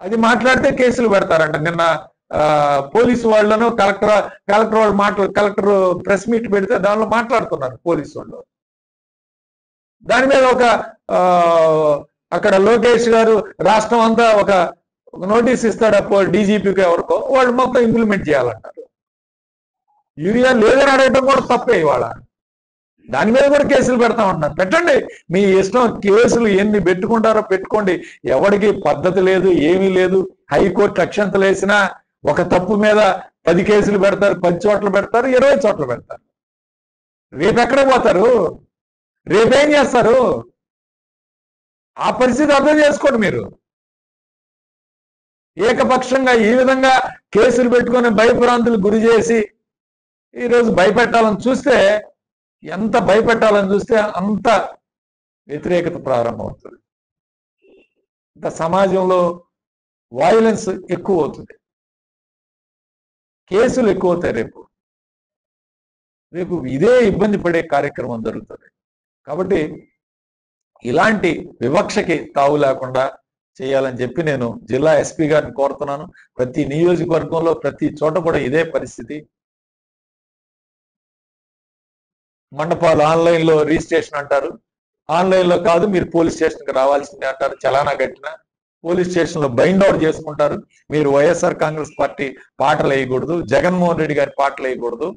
అది మాట్లాడితే కేసులు పెడతారంట. నిన్న పోలీసు వాళ్ళను కలెక్టర్ వాళ్ళు కలెక్టర్ ప్రెస్ మీట్ పెడితే దానిలో మాట్లాడుతున్నారు పోలీసు వాళ్ళు. దాని మీద అక్కడ లోకేష్ గారు రాష్ట్రం అంతా ఒక నోటీస్ ఇస్తాడు డీజీపీకి ఎవరికో, వాళ్ళు మొత్తం ఇంప్లిమెంట్ చేయాలంటారు. యూరియా లేదని అడగడం కూడా తప్పే ఇవాళ. దాని మీద కూడా కేసులు పెడతామంటున్నారు. పెట్టండి, మీ ఇష్టం. కేసులు ఎన్ని పెట్టుకుంటారో పెట్టుకోండి. ఎవరికి పద్ధతి లేదు, ఏమీ లేదు. హైకోర్టు అక్షంతలు వేసినా ఒక తప్పు మీద 10 కేసులు పెడతారు, 10 చోట్ల పెడతారు, 20 చోట్ల పెడతారు. రేపు ఎక్కడ పోతారు? రేపేం చేస్తారు? ఆ పరిస్థితి అర్థం చేసుకోండి మీరు. ఏకపక్షంగా ఈ విధంగా కేసులు పెట్టుకొని భయభ్రాంతులు గురి చేసి ఈరోజు భయపెట్టాలని చూస్తే, ఎంత భయపెట్టాలని చూస్తే అంత వ్యతిరేకత ప్రారంభమవుతుంది. ఇంత సమాజంలో వైలెన్స్ ఎక్కువ అవుతుంది, కేసులు ఎక్కువ అవుతాయి. రేపు ఇదే ఇబ్బంది పడే కార్యక్రమం జరుగుతుంది. కాబట్టి ఇలాంటి వివక్షకి తావు లేకుండా చేయాలని చెప్పి నేను జిల్లా ఎస్పీ గారిని కోరుతున్నాను. ప్రతి నియోజకవర్గంలో ప్రతి చోట కూడా ఇదే పరిస్థితి. మండపాలు ఆన్లైన్లో రిజిస్ట్రేషన్ అంటారు, ఆన్లైన్లో కాదు మీరు పోలీస్ స్టేషన్కి రావాల్సిందే అంటారు. చలానా కట్టిన పోలీస్ స్టేషన్లో బైండ్ అవుట్ చేసుకుంటారు. మీరు వైఎస్ఆర్ కాంగ్రెస్ పార్టీ పాటలు వేయకూడదు, జగన్మోహన్ రెడ్డి గారి పాటలు వేయకూడదు,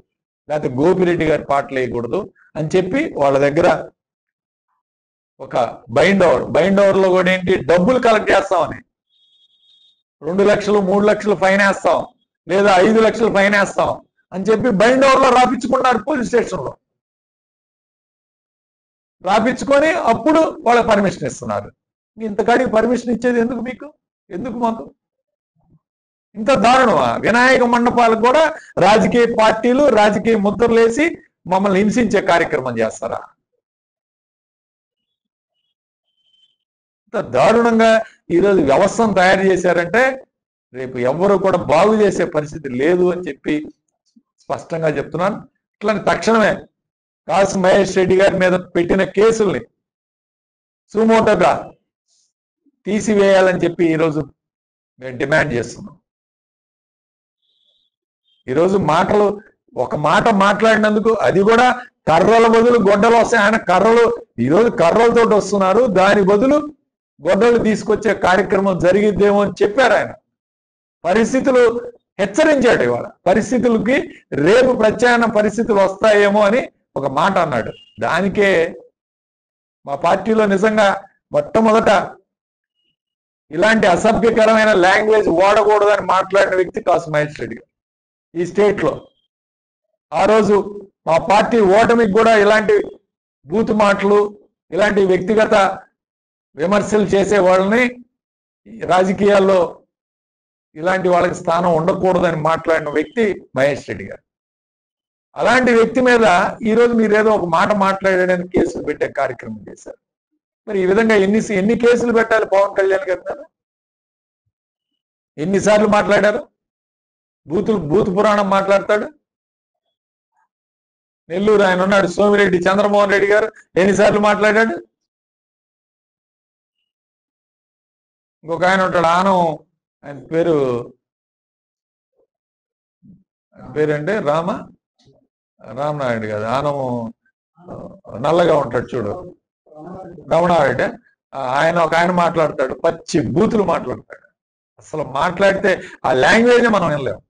లేకపోతే గోపిరెడ్డి గారి పాటలు వేయకూడదు అని చెప్పి వాళ్ళ దగ్గర ఒక బైండ్ ఓవర్ లో కూడా ఏంటి, డబ్బులు కలెక్ట్ చేస్తామని 2 లక్షలు 3 లక్షలు ఫైన్ వేస్తాం, లేదా 5 లక్షలు ఫైన్ వేస్తాం అని చెప్పి బైండ్ ఓవర్ లో రాపించుకున్నారు. పోలీస్ స్టేషన్ లో రాపించుకొని అప్పుడు వాళ్ళకి పర్మిషన్ ఇస్తున్నారు. ఇంతకాడికి పర్మిషన్ ఇచ్చేది ఎందుకు మీకు? ఎందుకు మాకు ఇంత దారుణమా? వినాయక మండపాలకు కూడా రాజకీయ పార్టీలు రాజకీయ ముద్రలు వేసి మమ్మల్ని హింసించే కార్యక్రమం చేస్తారా? ఇంత దారుణంగా ఈరోజు వ్యవస్థను తయారు చేశారంటే రేపు ఎవరు కూడా బాగు చేసే పరిస్థితి లేదు అని చెప్పి స్పష్టంగా చెప్తున్నాను. ఇట్లానే తక్షణమే కాసు మహేష్ రెడ్డి గారి మీద పెట్టిన కేసుల్ని సుమోటోగా తీసివేయాలని చెప్పి ఈరోజు మేము డిమాండ్ చేస్తున్నాం. ఈరోజు ఒక మాట మాట్లాడినందుకు, అది కూడా కర్రల బదులు గొడ్డలు వస్తాయి. ఆయన ఈరోజు కర్రలతో వస్తున్నారు, దాని బదులు గొడ్డలు తీసుకొచ్చే కార్యక్రమం జరిగిద్దేమో అని చెప్పారు ఆయన. పరిస్థితులు హెచ్చరించాడు. ఇవాళ పరిస్థితులకి రేపు ప్రత్యామ్నాయ పరిస్థితులు వస్తాయేమో అని ఒక మాట అన్నాడు. దానికే మా పార్టీలో నిజంగా మొట్టమొదట ఇలాంటి అసభ్యకరమైన లాంగ్వేజ్ వాడకూడదని మాట్లాడిన వ్యక్తి కాసు మహేష్ రెడ్డి గారు ఈ స్టేట్ లో. ఆ రోజు మా పార్టీ ఓటమికి కూడా ఇలాంటి బూతు మాటలు, ఇలాంటి వ్యక్తిగత విమర్శలు చేసే వాళ్ళని, రాజకీయాల్లో ఇలాంటి వాళ్ళకి స్థానం ఉండకూడదని మాట్లాడిన వ్యక్తి మహేష్ రెడ్డి గారు. అలాంటి వ్యక్తి మీద ఈరోజు మీరు ఏదో ఒక మాట మాట్లాడడానికి కేసులు పెట్టే కార్యక్రమం చేశారు. మరి ఈ విధంగా ఎన్ని కేసులు పెట్టాలి పవన్ కళ్యాణ్ గారి మీద? ఎన్నిసార్లు మాట్లాడారు? బూతు పురాణం మాట్లాడతాడు. నెల్లూరు ఆయన ఉన్నాడు సోమిరెడ్డి చంద్రమోహన్ రెడ్డి గారు, ఎన్నిసార్లు మాట్లాడాడు? ఇంకొక ఆయన ఉంటాడు ఆనం, ఆయన పేరంటే రామనాయుడు కాదు, ఆనము నల్లగా ఉంటాడు చూడు, రమణారెడ్డి. ఒక ఆయన మాట్లాడతాడు, పచ్చి బూతులు మాట్లాడతాడు. అసలు మాట్లాడితే ఆ లాంగ్వేజ్ మనం వినలేము.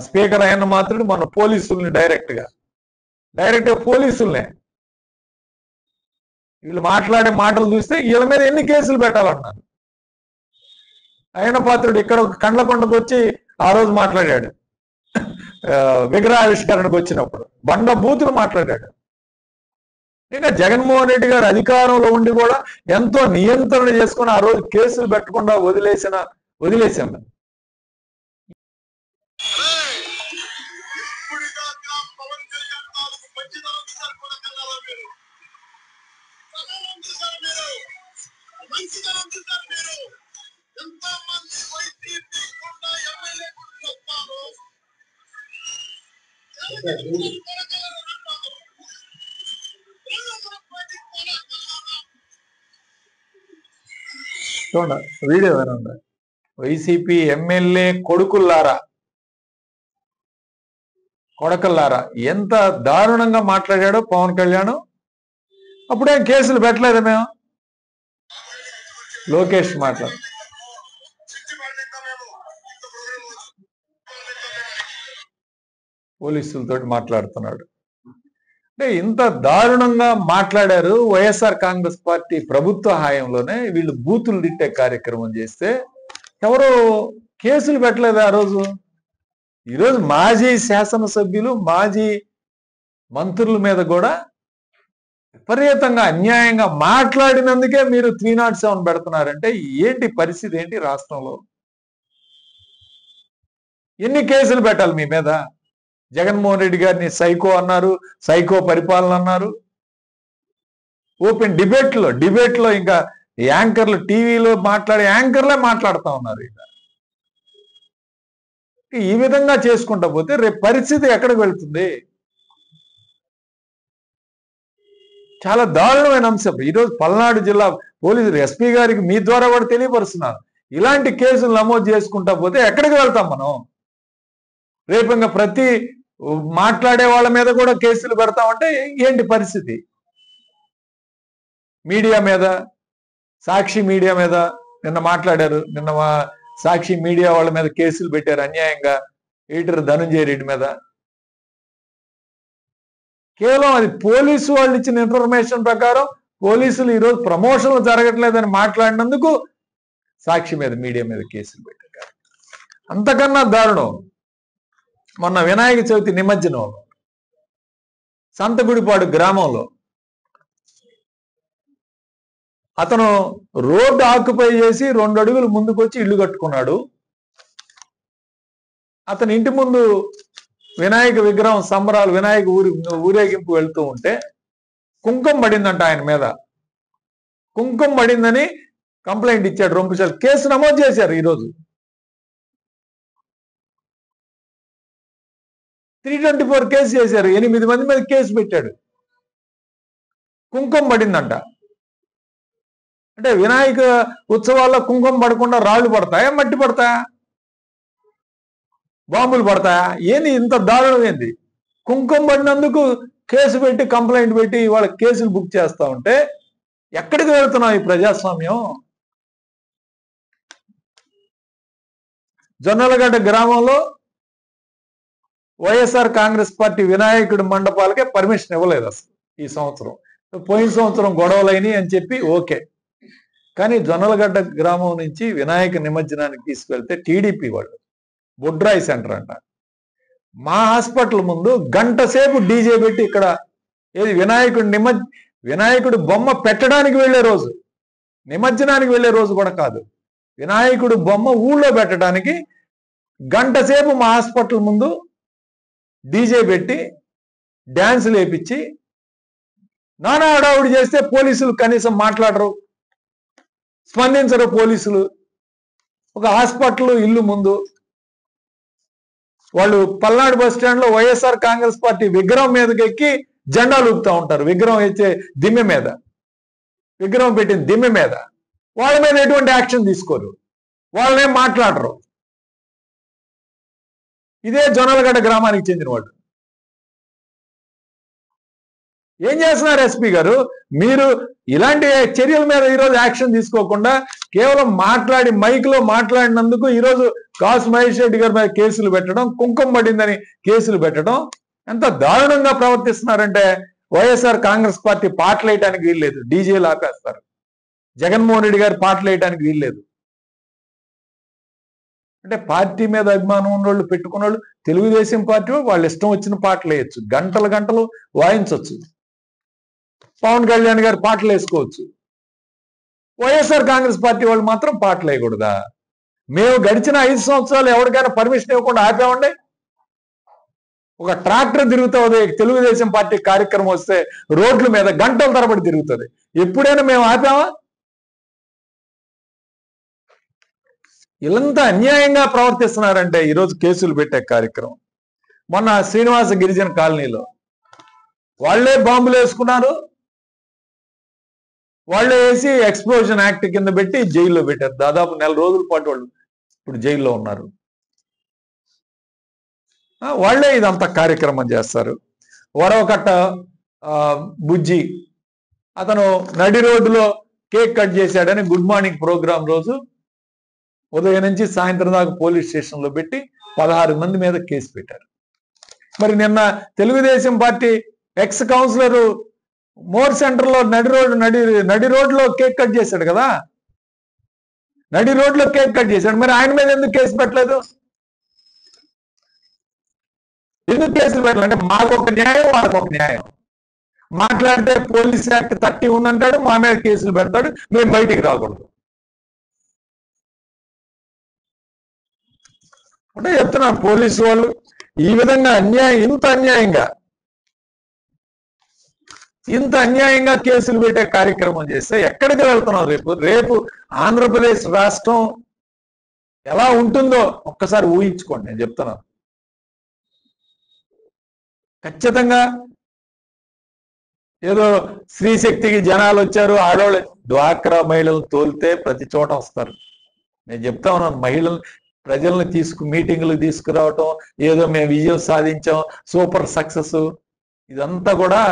స్పీకర్ అయిన మాత్రం మన పోలీసుల్ని డైరెక్ట్ గా పోలీసుల్నే వీళ్ళు మాట్లాడే మాటలు చూస్తే వీళ్ళ మీద ఎన్ని కేసులు పెట్టాలన్నారు. అయిన పాత్రుడు ఇక్కడ కండ్లకొండకు వచ్చి ఆ రోజు మాట్లాడాడు, విగ్రహావిష్కరణకు వచ్చినప్పుడు బండ బూతులు మాట్లాడాడు. ఇంకా జగన్మోహన్ రెడ్డి గారు అధికారంలో ఉండి కూడా ఎంతో నియంత్రణ చేసుకుని ఆ రోజు కేసులు పెట్టకుండా వదిలేసాం. చూడండి వీడియో వినండి. వైసీపీ ఎమ్మెల్యే కొడుకుల్లారా ఎంత దారుణంగా మాట్లాడాడో పవన్ కళ్యాణ్. అప్పుడేం కేసులు పెట్టలేదు మేము. లోకేష్ మాట్లాడు. పోలీసులతో మాట్లాడుతున్నాడు. అంటే ఇంత దారుణంగా మాట్లాడారు. వైఎస్ఆర్ కాంగ్రెస్ పార్టీ ప్రభుత్వ హాయంలోనే వీళ్ళు బూతులు తిట్టే కార్యక్రమం చేస్తే ఎవరు కేసులు పెట్టలేదు ఆ రోజు. ఈరోజు మాజీ శాసనసభ్యులు, మాజీ మంత్రుల మీద కూడా విపరీతంగా అన్యాయంగా మాట్లాడినందుకే మీరు 307 పెడుతున్నారంటే ఏంటి పరిస్థితి? ఏంటి రాష్ట్రంలో? ఎన్ని కేసులు పెట్టాలి మీ మీద? జగన్మోహన్ రెడ్డి గారిని సైకో అన్నారు, సైకో పరిపాలన అన్నారు. ఓపెన్ డిబేట్లో ఇంకా యాంకర్లు, టీవీలో మాట్లాడే యాంకర్లే మాట్లాడుతూ ఉన్నారు. ఇక ఈ విధంగా చేసుకుంటా పోతే రేపు పరిస్థితి ఎక్కడికి వెళ్తుంది? చాలా దారుణమైన అంశం. ఈరోజు పల్నాడు జిల్లా పోలీసులు ఎస్పీ గారికి మీ ద్వారా కూడా తెలియపరుస్తున్నారు. ఇలాంటి కేసులు నమోదు చేసుకుంటా పోతే ఎక్కడికి వెళ్తాం మనం? రేపు ఇంకా ప్రతి మాట్లాడే వాళ్ళ మీద కూడా కేసులు పెడతామంటే ఏంటి పరిస్థితి? మీడియా మీద, సాక్షి మీడియా మీద నిన్న మాట్లాడారు. నిన్న సాక్షి మీడియా వాళ్ళ మీద కేసులు పెట్టారు అన్యాయంగా. ఎడిటర్ ధనంజయ రెడ్డి మీద. కేవలం అది పోలీసు వాళ్ళు ఇచ్చిన ఇన్ఫర్మేషన్ ప్రకారం పోలీసులు ఈరోజు ప్రమోషన్లు జరగట్లేదని మాట్లాడినందుకు సాక్షి మీద, మీడియా మీద కేసులు పెట్టారు. అంతకన్నా దారుణం మొన్న వినాయక చవితి నిమజ్జనంలో సంతగుడిపాడు గ్రామంలో అతను రోడ్డు ఆక్యుపై చేసి 2 అడుగులు ముందుకు వచ్చి ఇల్లు కట్టుకున్నాడు. అతని ఇంటి ముందు వినాయక విగ్రహం సంబరాలు, వినాయక ఊరేగింపు వెళ్తూ ఉంటే కుంకుమ పడిందంట ఆయన మీద. కుంకుమ పడిందని కంప్లైంట్ ఇచ్చాడు. 2 సార్లు కేసు నమోదు చేశారు. ఈరోజు 324 కేసు చేశారు. 8 మంది మీద కేసు పెట్టాడు. కుంకుమ పడిందంట. అంటే వినాయక ఉత్సవాల్లో కుంకుమ పడకుండా రాళ్ళు పడతాయా, మట్టి పడతాయా, బాంబులు పడతాయా? ఏంది ఇంత దారుణం? ఏంది? కుంకుమ పడినందుకు కేసు పెట్టి, కంప్లైంట్ పెట్టి వాళ్ళ కేసులు బుక్ చేస్తా ఉంటే ఎక్కడికి వెళ్తున్నాం ఈ ప్రజాస్వామ్యం? జొన్నలగడ్డ గ్రామంలో వైఎస్ఆర్ కాంగ్రెస్ పార్టీ వినాయకుడి మండపాలకే పర్మిషన్ ఇవ్వలేదు అసలు ఈ సంవత్సరం. పోయిన సంవత్సరం గొడవలైనవి అని చెప్పి ఓకే. కానీ జొన్నలగడ్డ గ్రామం నుంచి వినాయక నిమజ్జనానికి తీసుకెళ్తే టీడీపీ వాళ్ళు బొడ్రాయి సెంటర్ అంట, మా హాస్పిటల్ ముందు గంట సేపు డీజే పెట్టి ఇక్కడ ఏది వినాయకుడి బొమ్మ పెట్టడానికి వెళ్లే రోజు, నిమజ్జనానికి వెళ్లే రోజు కూడా కాదు, వినాయకుడి బొమ్మ ఊళ్ళో పెట్టడానికి గంట సేపు మా హాస్పిటల్ ముందు డీజే పెట్టి డ్యాన్సులు వేపించి నానా హడావుడి చేస్తే పోలీసులు కనీసం మాట్లాడరు, స్పందించరు పోలీసులు. ఒక హాస్పిటల్ ఇల్లు ముందు వాళ్ళు పల్నాడు బస్ స్టాండ్ లో వైఎస్ఆర్ కాంగ్రెస్ పార్టీ విగ్రహం మీదకి ఎక్కి జెండాలు ఊపుతా ఉంటారు. విగ్రహం అయితే దిమ్మె మీద, విగ్రహం పెట్టిన దిమ్మె మీద వాళ్ళ మీద ఎటువంటి యాక్షన్ తీసుకోరు, వాళ్ళనేం మాట్లాడరు. ఇదే జొన్నలగడ్డ గ్రామానికి చెందిన వాళ్ళు. ఏం చేస్తున్నారు ఎస్పీ గారు? మీరు ఇలాంటి చర్యల మీద ఈరోజు యాక్షన్ తీసుకోకుండా కేవలం మాట్లాడి మైక్లో మాట్లాడినందుకు ఈరోజు కాసు మహేష్ రెడ్డి గారి మీద కేసులు పెట్టడం, కుంకుమ పడిందని కేసులు పెట్టడం ఎంత దారుణంగా ప్రవర్తిస్తున్నారంటే వైఎస్ఆర్ కాంగ్రెస్ పార్టీ పాటలు వేయడానికి వీల్లేదు, డీజేలు ఆపేస్తారు. జగన్మోహన్ రెడ్డి గారి పాటలు వేయడానికి వీల్లేదు. అంటే పార్టీ మీద అభిమానం ఉన్నోళ్ళు, పెట్టుకున్న వాళ్ళు, తెలుగుదేశం పార్టీ వాళ్ళు ఇష్టం వచ్చిన పాటలు వేయచ్చు, గంటలు గంటలు వాయించవచ్చు. పవన్ కళ్యాణ్ గారు పాటలు వేసుకోవచ్చు. వైఎస్ఆర్ కాంగ్రెస్ పార్టీ వాళ్ళు మాత్రం పాటలు వేయకూడదా? మేము గడిచిన 5 సంవత్సరాలు ఎవరికైనా పర్మిషన్ ఇవ్వకుండా ఆపామండి? ఒక ట్రాక్టర్ తిరుగుతుంది, తెలుగుదేశం పార్టీ కార్యక్రమం వస్తే రోడ్ల మీద గంటల తరబడి తిరుగుతుంది. ఎప్పుడైనా మేము ఆపామా? ఇలాంతా అన్యాయంగా ప్రవర్తిస్తున్నారంటే ఈరోజు కేసులు పెట్టే కార్యక్రమం. మొన్న శ్రీనివాస గిరిజన కాలనీలో వాళ్లే బాంబులు వేసుకున్నారు, వాళ్ళే వేసి ఎక్స్ప్లోజన్ యాక్ట్ కింద పెట్టి జైల్లో పెట్టారు. దాదాపు 4 రోజుల పాటు వాళ్ళు ఇప్పుడు జైల్లో ఉన్నారు. వాళ్ళే ఇదంతా కార్యక్రమం చేస్తారు. వరవకట్ట బుజ్జి అతను నడి రోడ్డులో కేక్ కట్ చేశాడని గుడ్ మార్నింగ్ ప్రోగ్రాం రోజు ఉదయం నుంచి సాయంత్రం దాకా పోలీస్ స్టేషన్లో పెట్టి 16 మంది మీద కేసు పెట్టారు. మరి నిన్న Telugu Desam party ex councillor More సెంటర్లో నడి రోడ్లో కేక్ కట్ చేశాడు కదా, నడి రోడ్లో కేక్ కట్ చేశాడు. మరి ఆయన మీద ఎందుకు కేసు పెట్టలేదు? ఎందుకు కేసులు పెట్టాలంటే మాకు ఒక న్యాయం, వాళ్ళకు ఒక న్యాయం. మాట్లాడితే పోలీస్ యాక్ట్ 30 ఉందంటాడు, మా మీద కేసులు పెడతాడు, మేము బయటికి రాకూడదు. అంటే చెప్తున్నారు పోలీసు వాళ్ళు ఈ విధంగా ఇంత అన్యాయంగా కేసులు పెట్టే కార్యక్రమం చేస్తే ఎక్కడికి వెళ్తున్నాం? రేపు ఆంధ్రప్రదేశ్ రాష్ట్రం ఎలా ఉంటుందో ఒక్కసారి ఊహించుకోండి. నేను చెప్తున్నాను, ఖచ్చితంగా ఏదో స్త్రీశక్తికి జనాలు వచ్చారు, ఆడవాళ్ళు డ్వాక్రా మహిళలు తోలితే ప్రతి చోట వస్తారు. నేను చెప్తా ఉన్నాను, మహిళలు ప్రజల్ని మీటింగులు తీసుకురావటం, ఏదో మేము విజయం సాధించాం, సూపర్ సక్సెస్, ఇదంతా కూడా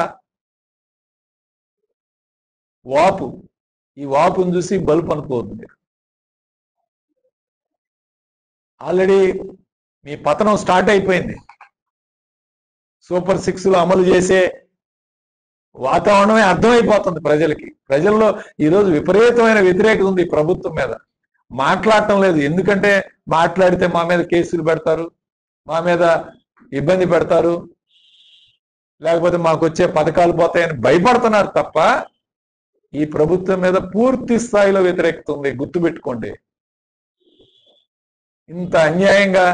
వాపు. ఈ వాపును చూసి బల్బు అనుకోవద్దు మీరు. ఆల్రెడీ మీ పతనం స్టార్ట్ అయిపోయింది. సూపర్ 6 అమలు చేసే వాతావరణమే అర్థమైపోతుంది ప్రజలకి. ప్రజల్లో ఈరోజు విపరీతమైన వ్యతిరేకత ఉంది ప్రభుత్వం మీద. మాట్లాడటం లేదు, ఎందుకంటే మాట్లాడితే మా మీద కేసులు పెడతారు, మా మీద ఇబ్బంది పెడతారు, లేకపోతే మాకు వచ్చే పథకాలు పోతాయని భయపడుతున్నారు తప్ప ఈ ప్రభుత్వం మీద పూర్తి స్థాయిలో వ్యతిరేకత ఉంది. గుర్తుపెట్టుకోండి. ఇంత అన్యాయంగా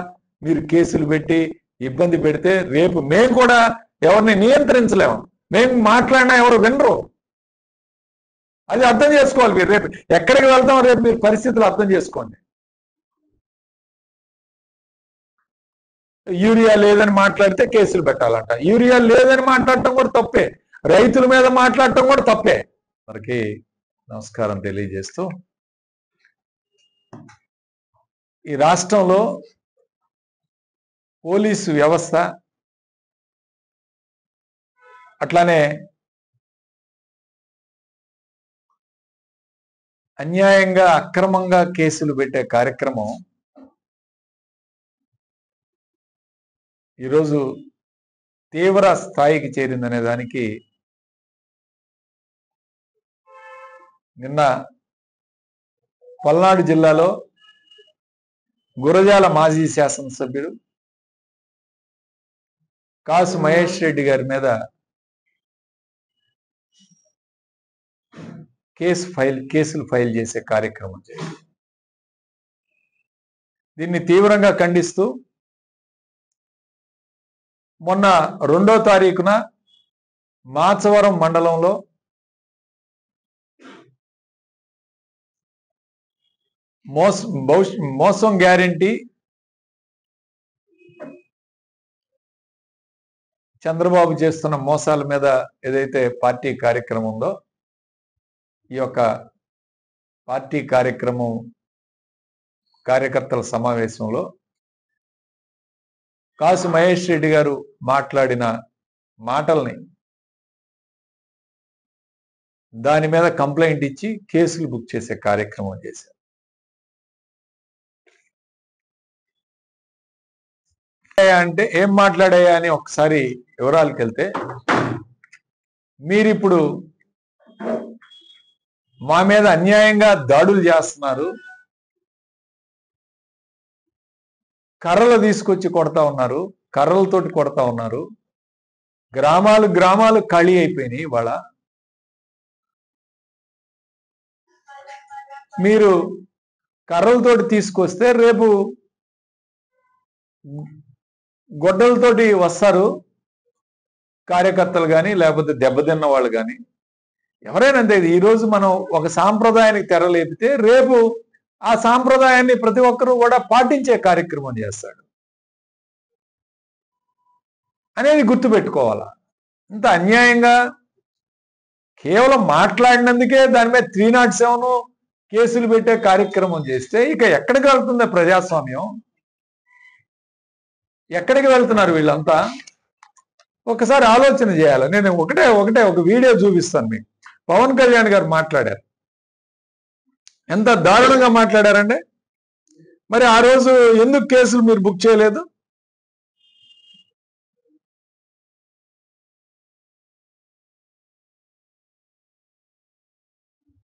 మీరు కేసులు పెట్టి ఇబ్బంది పెడితే రేపు మేము కూడా ఎవరిని నియంత్రించలేము. మేము మాట్లాడినా ఎవరు వినరు. అది అర్థం చేసుకోవాలి మీరు. రేపు ఎక్కడికి వెళ్తాం, రేపు మీరు పరిస్థితులు అర్థం చేసుకోండి. యూరియా లేదని మాట్లాడితే కేసులు పెట్టాలంట. యూరియా లేదని మాట్లాడటం కూడా తప్పే, రైతుల మీద మాట్లాడటం కూడా తప్పే. మనకి నమస్కారం తెలియజేస్తూ, ఈ రాష్ట్రంలో పోలీసు వ్యవస్థ అట్లానే అన్యాయంగా అక్రమంగా కేసులు పెట్టే కార్యక్రమం ఈరోజు తీవ్ర స్థాయికి చేరిందనే దానికి నిన్న పల్నాడు జిల్లాలో గురజాల మాజీ శాసనసభ్యుడు కాసు మహేష్ రెడ్డి గారి మీద కేసులు ఫైల్ చేసే కార్యక్రమం చేయాలి. దీన్ని తీవ్రంగా ఖండిస్తూ మొన్న 2వ తారీఖున మాచవరం మండలంలో మోసం గ్యారెంటీ చంద్రబాబు చేస్తున్న మోసాల మీద ఏదైతే పార్టీ కార్యక్రమం ఉందో, ఈ యొక్క పార్టీ కార్యక్రమం కార్యకర్తల సమావేశంలో కాసు మహేష్ రెడ్డి గారు మాట్లాడిన మాటల్ని దాని మీద కంప్లైంట్ ఇచ్చి కేసులు బుక్ చేసే కార్యక్రమం చేశారు. అంటే ఏం మాట్లాడాయా అని ఒకసారి వివరాలకు వెళ్తే, మీరిప్పుడు మా మీద అన్యాయంగా దాడులు చేస్తున్నారు, కర్రలు తీసుకొచ్చి కొడతా ఉన్నారు, కర్రలతోటి కొడతా ఉన్నారు, గ్రామాలు ఖాళీ అయిపోయినాయి. ఇవాళ మీరు కర్రలతోటి తీసుకొస్తే రేపు గొడ్డలతోటి వస్తారు కార్యకర్తలు కానీ, లేకపోతే దెబ్బతిన్న వాళ్ళు కానీ, ఎవరైనా అంతే. ఈరోజు మనం ఒక సాంప్రదాయానికి తెరలేపితే రేపు ఆ సాంప్రదాయాన్ని ప్రతి ఒక్కరూ కూడా పాటించే కార్యక్రమం చేస్తాడు అనేది గుర్తుపెట్టుకోవాలా. ఇంత అన్యాయంగా కేవలం మాట్లాడినందుకే దాని మీద 307 కేసులు పెట్టే కార్యక్రమం చేస్తే ఇక ఎక్కడికి వెళ్తుంది ప్రజాస్వామ్యం? ఎక్కడికి వెళ్తున్నారు వీళ్ళంతా? ఒకసారి ఆలోచన చేయాలి. నేను ఒకటే ఒక వీడియో చూపిస్తాను మీకు. పవన్ కళ్యాణ్ గారు మాట్లాడారు. ఎంత దారుణంగా మాట్లాడారండి. మరి ఆ రోజు ఎందుకు కేసులు మీరు బుక్ చేయలేదు?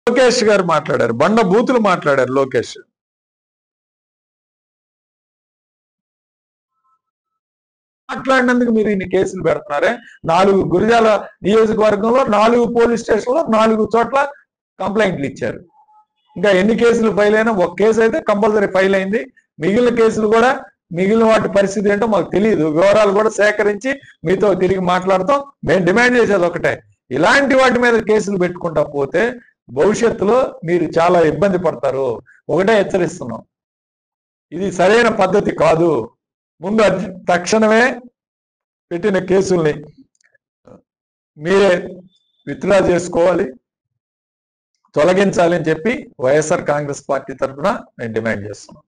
లోకేష్ గారు మాట్లాడారు, బండ బూతులు మాట్లాడారు లోకేష్. మాట్లాడినందుకు మీరు ఇన్ని కేసులు పెడుతున్నారే. 4 గురిజాల నియోజకవర్గంలో 4 పోలీస్ స్టేషన్లో 4 చోట్ల కంప్లైంట్లు ఇచ్చారు. ఇంకా ఎన్ని కేసులు ఫైల్ అయినా ఒక కేసు అయితే కంపల్సరీ ఫైల్ అయింది. మిగిలిన కేసులు కూడా, మిగిలిన వాటి పరిస్థితి ఏంటో మాకు తెలియదు. వివరాలు కూడా సేకరించి మీతో తిరిగి మాట్లాడతాం. మేము డిమాండ్ చేసేది ఒకటే, ఇలాంటి వాటి మీద కేసులు పెట్టుకుంటా పోతే భవిష్యత్తులో మీరు చాలా ఇబ్బంది పడతారు. ఒకటే హెచ్చరిస్తున్నాం, ఇది సరైన పద్ధతి కాదు. ముందు తక్షణమే పెట్టిన కేసుల్ని మీరే విత్డ్రా చేసుకోవాలి, తొలగించాలని చెప్పి వైఎస్ఆర్ కాంగ్రెస్ పార్టీ తరఫున మేము డిమాండ్ చేస్తున్నాం.